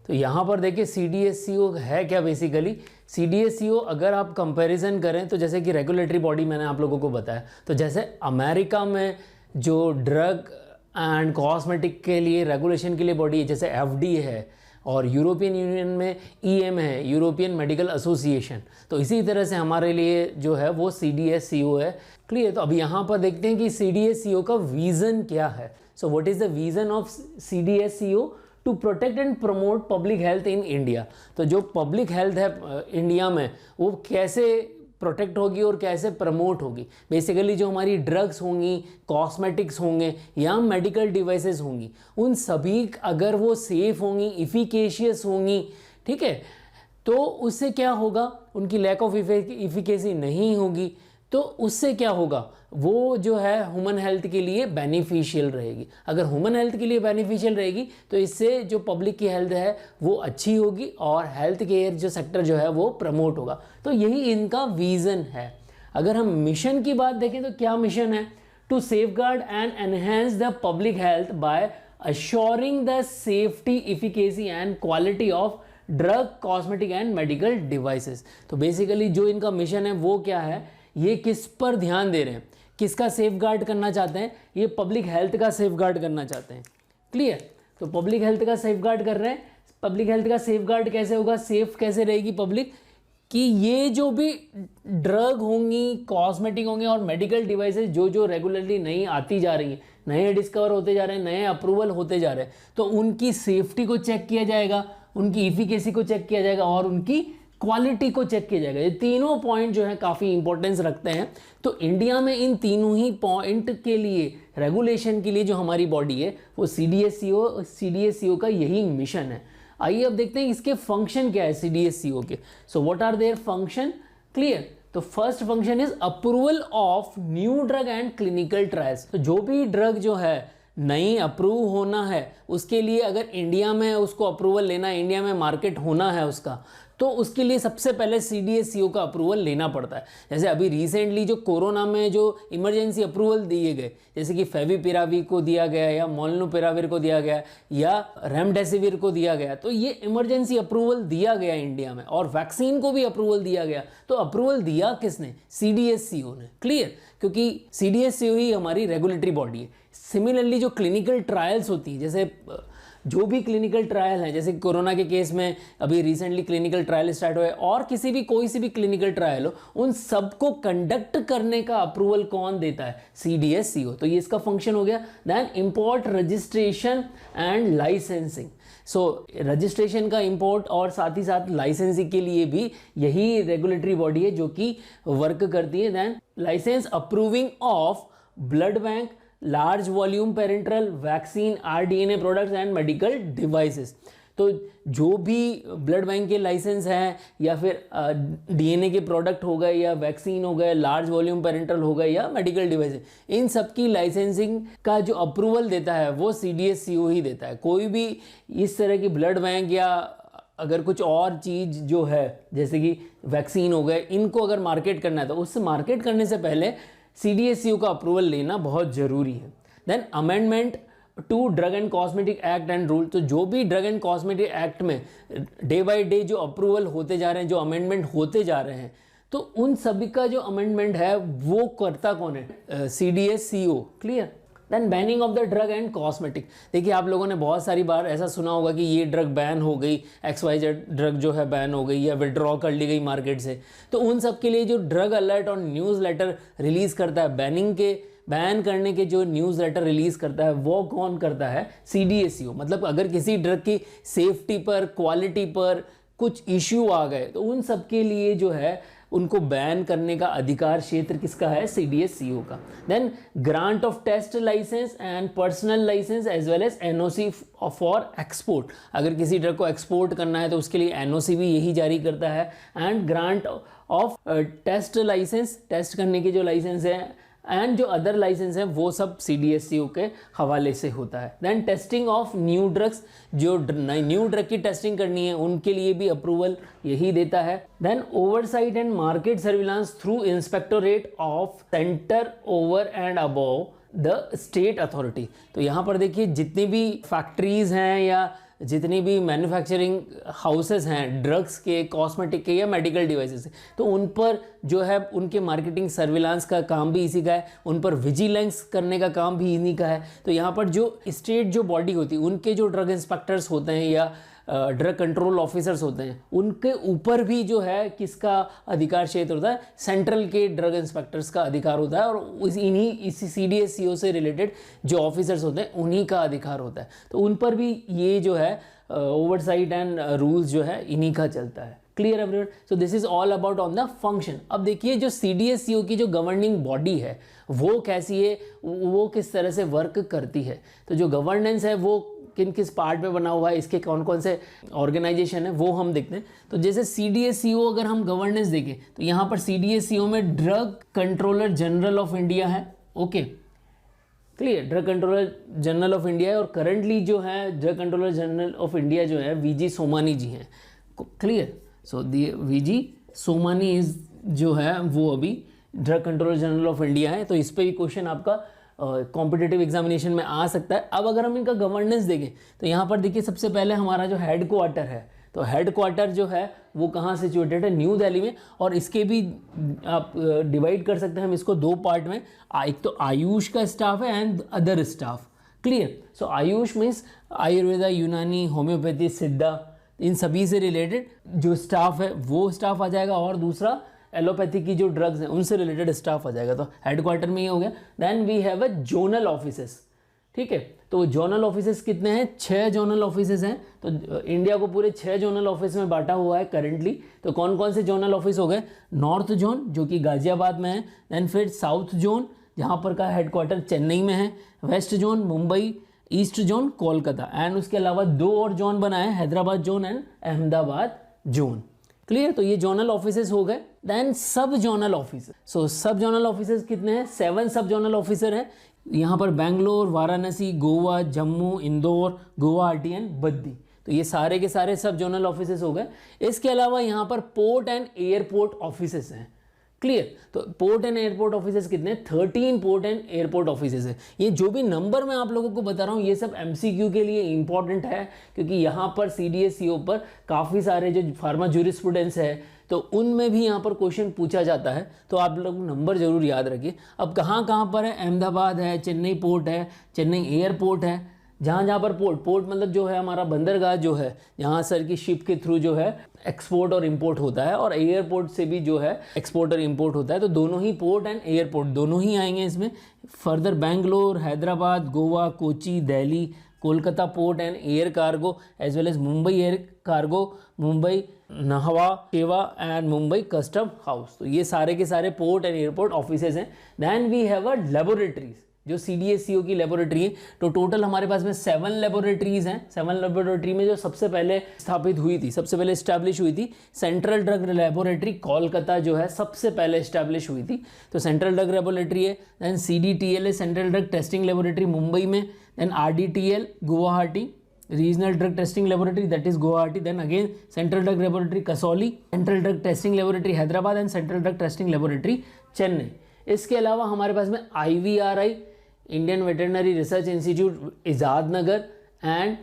तो यहाँ पर देखिए CDSCO है क्या बेसिकली। CDSCO अगर आप कंपैरिजन करें तो जैसे कि रेगुलेटरी बॉडी मैंने आप लोगों को बताया, तो जैसे अमेरिका में जो ड्रग एंड कॉस्मेटिक के लिए रेगुलेशन के लिए बॉडी है जैसे FDA है, और यूरोपियन यूनियन में EM है, यूरोपियन मेडिकल एसोसिएशन, तो इसी तरह से हमारे लिए जो है वो CDSCO है। क्लियर। तो अब यहाँ पर देखते हैं कि CDSCO का विज़न क्या है। So what is the vision of CDSCO? To protect and promote public health in India. तो जो पब्लिक हेल्थ है इंडिया में वो कैसे प्रोटेक्ट होगी और कैसे प्रमोट होगी। बेसिकली जो हमारी ड्रग्स होंगी, कॉस्मेटिक्स होंगे या मेडिकल डिवाइसेस होंगी, उन सभी अगर वो सेफ होंगी, इफिकेशियस होंगी, ठीक है, तो उससे क्या होगा, उनकी लैक ऑफ इफिकेसी नहीं होगी, तो उससे क्या होगा, वो जो है ह्यूमन हेल्थ के लिए बेनिफिशियल रहेगी। अगर ह्यूमन हेल्थ के लिए बेनिफिशियल रहेगी तो इससे जो पब्लिक की हेल्थ है वो अच्छी होगी और हेल्थ केयर जो सेक्टर जो है वो प्रमोट होगा। तो यही इनका विज़न है। अगर हम मिशन की बात देखें तो क्या मिशन है? To safeguard and enhance the public health by assuring the safety, efficacy and quality of drug, cosmetic and medical devices। तो बेसिकली जो इनका मिशन है वो क्या है, ये किस पर ध्यान दे रहे हैं, किसका सेफगार्ड करना चाहते हैं, ये पब्लिक हेल्थ का सेफगार्ड करना चाहते हैं। क्लियर। तो पब्लिक हेल्थ का सेफगार्ड कर रहे हैं। पब्लिक हेल्थ का सेफगार्ड कैसे होगा, सेफ कैसे रहेगी पब्लिक, कि ये जो भी ड्रग होंगी, कॉस्मेटिक होंगे और मेडिकल डिवाइसेस जो जो रेगुलरली नई आती जा रही हैं, नए डिस्कवर होते जा रहे हैं, नए अप्रूवल होते जा रहे हैं, तो उनकी सेफ्टी को चेक किया जाएगा, उनकी इफिकेसी को चेक किया जाएगा और उनकी क्वालिटी को चेक किया जाएगा। ये तीनों पॉइंट जो है काफ़ी इंपॉर्टेंस रखते हैं। तो इंडिया में इन तीनों ही पॉइंट के लिए रेगुलेशन के लिए जो हमारी बॉडी है वो CDSCO का यही मिशन है। आइए अब देखते हैं इसके फंक्शन क्या है CDSCO के। So what are their function? Clear. तो first function is approval of new drug and clinical trials. तो जो भी ड्रग जो है नई अप्रूव होना है उसके लिए, अगर इंडिया में उसको अप्रूवल लेना है, इंडिया में मार्केट होना है उसका, तो उसके लिए सबसे पहले CDSCO का अप्रूवल लेना पड़ता है। जैसे अभी रिसेंटली जो कोरोना में जो इमरजेंसी अप्रूवल दिए गए, जैसे कि फेविपिरावी को दिया गया या मोलनुपिराविर को दिया गया या रेमडेसिविर को दिया गया, तो ये इमरजेंसी अप्रूवल दिया गया इंडिया में। और वैक्सीन को भी अप्रूवल दिया गया। तो अप्रूवल दिया किसने? CDSCO ने। क्लियर। क्योंकि CDSCO ही हमारी रेगुलेटरी बॉडी है। सिमिलरली जो क्लिनिकल ट्रायल्स होती है, जैसे जो भी क्लिनिकल ट्रायल हैं, जैसे कोरोना के केस में अभी रिसेंटली क्लिनिकल ट्रायल स्टार्ट हुए, और किसी भी कोई सी भी क्लिनिकल ट्रायल हो, उन सबको कंडक्ट करने का अप्रूवल कौन देता है? CDSCO। तो ये इसका फंक्शन हो गया। Then import, registration and licensing. So registration का इंपोर्ट और साथ ही साथ लाइसेंसिंग के लिए भी यही रेगुलेटरी बॉडी है जो कि वर्क करती है। Then licence approving of blood bank, large volume parenteral vaccine, RDNA products and medical devices. तो जो भी ब्लड बैंक के लाइसेंस हैं या फिर DNA के प्रोडक्ट हो गए या वैक्सीन हो गए, लार्ज वॉल्यूम पेरेंट्रल हो गए या मेडिकल डिवाइसेस, इन सब की लाइसेंसिंग का जो अप्रूवल देता है वो CDSCO ही देता है। कोई भी इस तरह की ब्लड बैंक या अगर कुछ और चीज़ जो है जैसे कि वैक्सीन हो गए, इनको अगर मार्केट करना है तो उससे मार्केट करने से पहले CDSCO का अप्रूवल लेना बहुत ज़रूरी है। Then amendment to drug and cosmetic act and rule. तो जो भी ड्रग एंड कॉस्मेटिक एक्ट में डे बाय डे जो अप्रूवल होते जा रहे हैं, जो अमेंडमेंट होते जा रहे हैं, तो उन सभी का जो अमेंडमेंट है वो करता कौन है? CDSCO। Clear. Then banning of the drug and cosmetic. देखिए आप लोगों ने बहुत सारी बार ऐसा सुना होगा कि ये ड्रग बैन हो गई, XYZ ड्रग जो है बैन हो गई या विड्रॉ कर ली गई मार्केट से। तो उन सब के लिए जो ड्रग अलर्ट और न्यूज़ लेटर रिलीज़ करता है, बैन करने के जो न्यूज़ लेटर रिलीज़ करता है वो कौन करता है? CDSCO। मतलब अगर किसी ड्रग की सेफ्टी पर, क्वालिटी पर कुछ इश्यू आ गए तो उन सब के लिए जो है उनको बैन करने का अधिकार क्षेत्र किसका है? CDSCO का। Then grant of test licence and personal licence as well as NOC for export. अगर किसी ड्रग को एक्सपोर्ट करना है तो उसके लिए NOC भी यही जारी करता है। And grant of test licence, test करने के जो लाइसेंस है, एंड जो अदर लाइसेंस हैं वो सब CDSCO के हवाले से होता है। Then testing of new drugs, जो न्यू ड्रग की टेस्टिंग करनी है उनके लिए भी अप्रूवल यही देता है। Then oversight and market surveillance through inspectorate of centre over and above the state authority. तो यहाँ पर देखिए जितनी भी फैक्ट्रीज हैं या जितनी भी मैन्युफैक्चरिंग हाउसेस हैं ड्रग्स के, कॉस्मेटिक के या मेडिकल डिवाइसेस के, तो उन पर जो है उनके मार्केटिंग सर्विलांस का काम भी इसी का है, उन पर विजिलेंस करने का काम भी इन्हीं का है। तो यहाँ पर जो स्टेट जो बॉडी होती है उनके जो ड्रग इंस्पेक्टर्स होते हैं या ड्रग कंट्रोल ऑफिसर्स होते हैं, उनके ऊपर भी जो है किसका अधिकार क्षेत्र होता है, सेंट्रल के ड्रग इंस्पेक्टर्स का अधिकार होता है, और इन्हीं इसी CDSCO से रिलेटेड जो ऑफिसर्स होते हैं उन्हीं का अधिकार होता है। तो उन पर भी ये जो है ओवरसाइट एंड रूल्स जो है इन्हीं का चलता है। Clear everyone? So this is all about on the function. अब देखिए जो CDSCO की जो गवर्निंग बॉडी है वो कैसी है, वो किस तरह से वर्क करती है। तो जो गवर्नेंस है वो किन किस पार्ट में बना हुआ है, इसके कौन कौन से ऑर्गेनाइजेशन है वो हम देखते हैं। तो जैसे CDSCO अगर हम गवर्नेंस देखें तो यहाँ पर CDSCO में drug controller general of India है। Okay, clear, drug controller general of India है, और करंटली जो है drug controller general of India जो है VG सोमानी जी हैं। Clear? So VG Somani is जो है वो अभी drug controller general of India है। तो इस पर भी क्वेश्चन आपका कॉम्पिटिटिव एग्जामिनेशन में आ सकता है। अब अगर हम इनका गवर्नेंस देखें तो यहाँ पर देखिए सबसे पहले हमारा जो हेड क्वार्टर है, तो हेड क्वार्टर जो है वो कहाँ सिचुएटेड है, न्यू दिल्ली में। और इसके भी आप डिवाइड कर सकते हैं हम इसको दो पार्ट में, एक तो आयुष का स्टाफ है and other staff. Clear? So Ayush means Ayurveda, यूनानी, होम्योपैथी, सिद्धा, इन सभी से रिलेटेड जो स्टाफ है वो स्टाफ आ जाएगा, और दूसरा एलोपैथी की जो ड्रग्स हैं उनसे रिलेटेड स्टाफ आ जाएगा। तो हेडक्वार्टर में ये हो गया। Then we have a zonal offices. ठीक है, तो जोनल ऑफिसेस कितने हैं? 6 जोनल ऑफिसेस हैं। तो इंडिया को पूरे 6 जोनल ऑफिस में बांटा हुआ है करंटली। तो कौन कौन से जोनल ऑफिस हो गए? नॉर्थ जोन जो कि गाजियाबाद में है, देन फिर साउथ जोन जहाँ पर का हेडक्वार्टर चेन्नई में है, west zone Mumbai, east zone Kolkata, and उसके अलावा 2 और जोन बनाए, Hyderabad zone and Ahmedabad zone. Clear? तो ये जोनल ऑफिसेस हो गए। देन सब जोनल ऑफिसर। सो सब जोनल ऑफिसर्स कितने हैं? 7 सब जोनल ऑफिसर है। यहाँ पर बेंगलोर, वाराणसी, गोवा, जम्मू, इंदौर, गुवाहाटी एंड बद्दी। तो ये सारे के सारे सब जोनल ऑफिसेस हो गए। इसके अलावा यहाँ पर पोर्ट एंड एयरपोर्ट ऑफिसेस हैं। क्लियर? तो पोर्ट एंड एयरपोर्ट ऑफिसेस कितने? 13 पोर्ट एंड एयरपोर्ट ऑफिसेस है। ये जो भी नंबर मैं आप लोगों को बता रहा हूँ ये सब MCQ के लिए इंपॉर्टेंट है, क्योंकि यहाँ पर CDSCO पर काफ़ी सारे जो फार्मा जूरिस्प्रूडेंस है तो उनमें भी यहाँ पर क्वेश्चन पूछा जाता है। तो आप लोग नंबर जरूर याद रखिए। अब कहाँ कहाँ पर है? अहमदाबाद है, चेन्नई पोर्ट है, चेन्नई एयरपोर्ट है। जहाँ जहाँ पर पोर्ट मतलब जो है हमारा बंदरगाह जो है, जहाँ सर की शिप के थ्रू जो है एक्सपोर्ट और इंपोर्ट होता है, और एयरपोर्ट से भी जो है एक्सपोर्ट और इंपोर्ट होता है। तो दोनों ही पोर्ट एंड एयरपोर्ट दोनों ही आएंगे इसमें। Further Bangalore, Hyderabad, Goa, Kochi, Delhi, Kolkata port and air cargo as well as Mumbai air cargo, Mumbai Nhava Sheva and Mumbai custom house. तो ये सारे के सारे पोर्ट एंड एयरपोर्ट ऑफिसेज हैं। Then we have a laboratories जो CDSCO की लेबोरेटरी है। तो टोटल हमारे पास में 7 लेबोरेटरीज हैं। 7 लेबोरेटरी में जो सबसे पहले स्थापित हुई थी, सबसे पहले इस्टेब्लिश हुई थी, सेंट्रल ड्रग लेबोरेटरी कोलकाता जो है सबसे पहले इस्टेब्लिश हुई थी। तो सेंट्रल ड्रग लेबोरेटरी है। देन CDTL है, central drug testing laboratory Mumbai में। Then RDTL Guwahati, regional drug testing laboratory that is Guwahati. Then again central drug laboratory Kasauli, central drug testing laboratory Hyderabad and central drug testing laboratory Chennai. इसके अलावा हमारे पास में IVRI Indian veterinary research institute Izatnagar and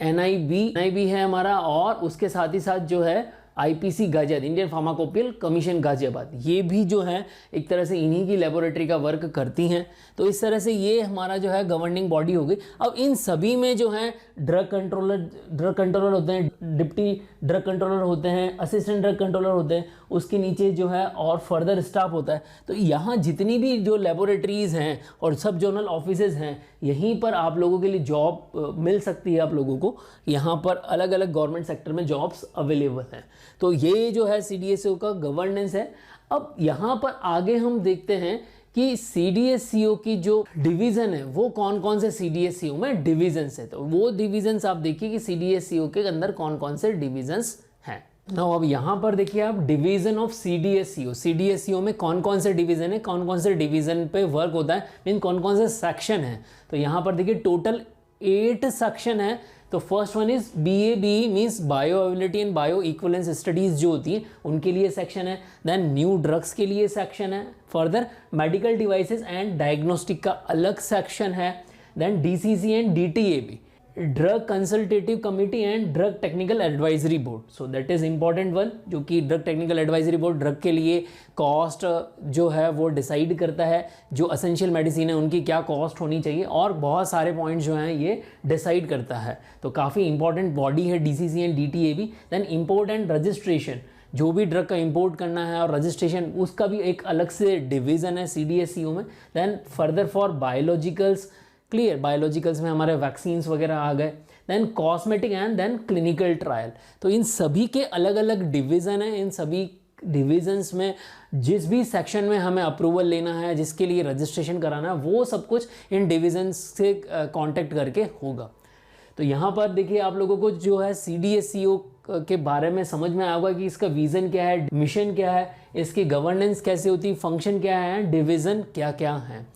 NIB है हमारा, और उसके साथ ही साथ जो है IPC Ghaziabad, Indian pharmacopoeial commission Ghaziabad, ये भी जो है एक तरह से इन्हीं की लेबोरेटरी का वर्क करती हैं। तो इस तरह से ये हमारा जो है गवर्निंग बॉडी हो गई। अब इन सभी में जो है ड्रग कंट्रोलर होते हैं, डिप्टी ड्रग कंट्रोलर होते हैं, असिस्टेंट ड्रग कंट्रोलर होते हैं, उसके नीचे जो है और फर्दर स्टाफ होता है। तो यहाँ जितनी भी जो लेबोरेटरीज़ हैं और सब जोनल ऑफिसेज हैं, यहीं पर आप लोगों के लिए जॉब मिल सकती है। आप लोगों को यहाँ पर अलग अलग गवर्नमेंट सेक्टर में जॉब्स अवेलेबल हैं। तो ये जो है CDSCO का गवर्नेंस है। अब यहाँ पर आगे हम देखते हैं कि CDSCO की जो डिवीज़न है वो कौन कौन से CDSCO में डिवीजन्स है। तो वो डिवीजन्स आप देखिए कि CDSCO के अंदर कौन कौन से डिवीजन्स हैं। नाउ अब यहाँ पर देखिए आप डिवीजन ऑफ CDSCO में कौन कौन से डिवीजन है, कौन कौन से डिवीजन पे वर्क होता है, मीन कौन कौन से सेक्शन है। तो यहाँ पर देखिए टोटल 8 सेक्शन है। तो first one is BA/BE means bio availability and bio equivalence studies जो होती है उनके लिए सेक्शन है। देन न्यू ड्रग्स के लिए सेक्शन है। Further medical devices and diagnostic का अलग सेक्शन है। देन DCC एंड DTA भी drug consultative committee and drug technical advisory board, so that is important one, जो कि drug technical advisory board drug के लिए कॉस्ट जो है वो डिसाइड करता है, जो असेंशियल मेडिसिन है उनकी क्या कॉस्ट होनी चाहिए, और बहुत सारे पॉइंट्स जो हैं ये डिसाइड करता है। तो काफ़ी इंपॉर्टेंट बॉडी है DCC एंड DTAB। Then import and registration, जो भी ड्रग का इंपोर्ट करना है और रजिस्ट्रेशन, उसका भी एक अलग से डिवीज़न है CDSCO में। Then further for biologicals, clear, biologicals में हमारे वैक्सीन्स वगैरह आ गए। Then cosmetic and then clinical trial. तो इन सभी के अलग अलग डिवीज़न है। इन सभी डिविजन्स में जिस भी सेक्शन में हमें अप्रूवल लेना है, जिसके लिए रजिस्ट्रेशन कराना है, वो सब कुछ इन डिविजन्स से कांटेक्ट करके होगा। तो यहाँ पर देखिए आप लोगों को जो है CDSCO के बारे में समझ में आएगा कि इसका विज़न क्या है, मिशन क्या है, इसकी गवर्नेंस कैसे होती है, फंक्शन क्या है, डिवीज़न क्या क्या है।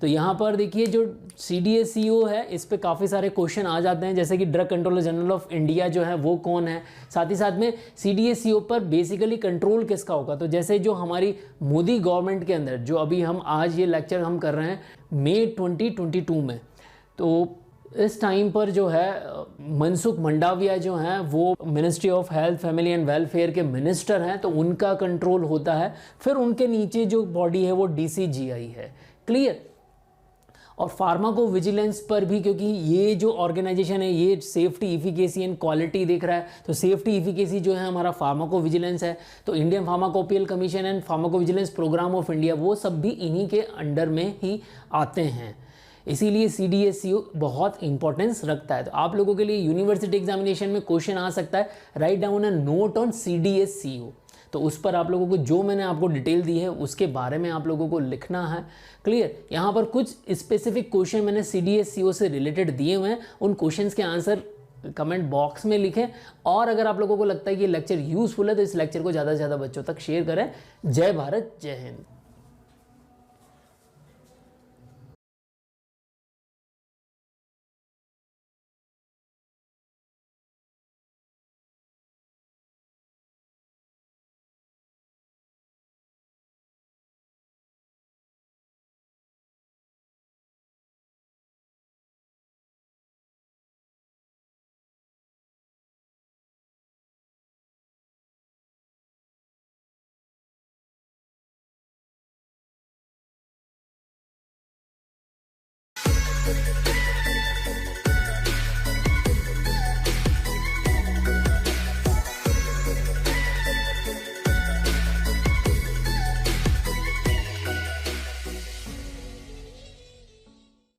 तो यहाँ पर देखिए जो CDSCO है, इस पे काफ़ी सारे क्वेश्चन आ जाते हैं, जैसे कि drug controller general of India जो है वो कौन है, साथ ही साथ में CDSCO पर बेसिकली कंट्रोल किसका होगा। तो जैसे जो हमारी मोदी गवर्नमेंट के अंदर, जो अभी हम आज ये लेक्चर हम कर रहे हैं मई 2022 में, तो इस टाइम पर जो है मनसुख मंडाविया जो हैं वो ministry of health family and welfare के मिनिस्टर हैं, तो उनका कंट्रोल होता है। फिर उनके नीचे जो बॉडी है वो DCGI है, क्लियर। और फार्माको विजिलेंस पर भी, क्योंकि ये जो ऑर्गेनाइजेशन है ये सेफ्टी, इफिकेसी एंड क्वालिटी देख रहा है, तो सेफ्टी इफिकेसी जो है हमारा फार्माको विजिलेंस है। तो Indian pharmacopoeial commission and pharmacovigilance programme of India, वो सब भी इन्हीं के अंडर में ही आते हैं। इसीलिए CDSCO बहुत इंपॉर्टेंस रखता है। तो आप लोगों के लिए यूनिवर्सिटी एग्जामिनेशन में क्वेश्चन आ सकता है, write down a note on CDSCO। तो उस पर आप लोगों को जो मैंने आपको डिटेल दी है उसके बारे में आप लोगों को लिखना है, क्लियर। यहाँ पर कुछ स्पेसिफिक क्वेश्चन मैंने CDSCO से रिलेटेड दिए हुए हैं, उन क्वेश्चंस के आंसर कमेंट बॉक्स में लिखें। और अगर आप लोगों को लगता है कि ये लेक्चर यूजफुल है तो इस लेक्चर को ज़्यादा से ज़्यादा बच्चों तक शेयर करें। जय भारत, जय हिंद।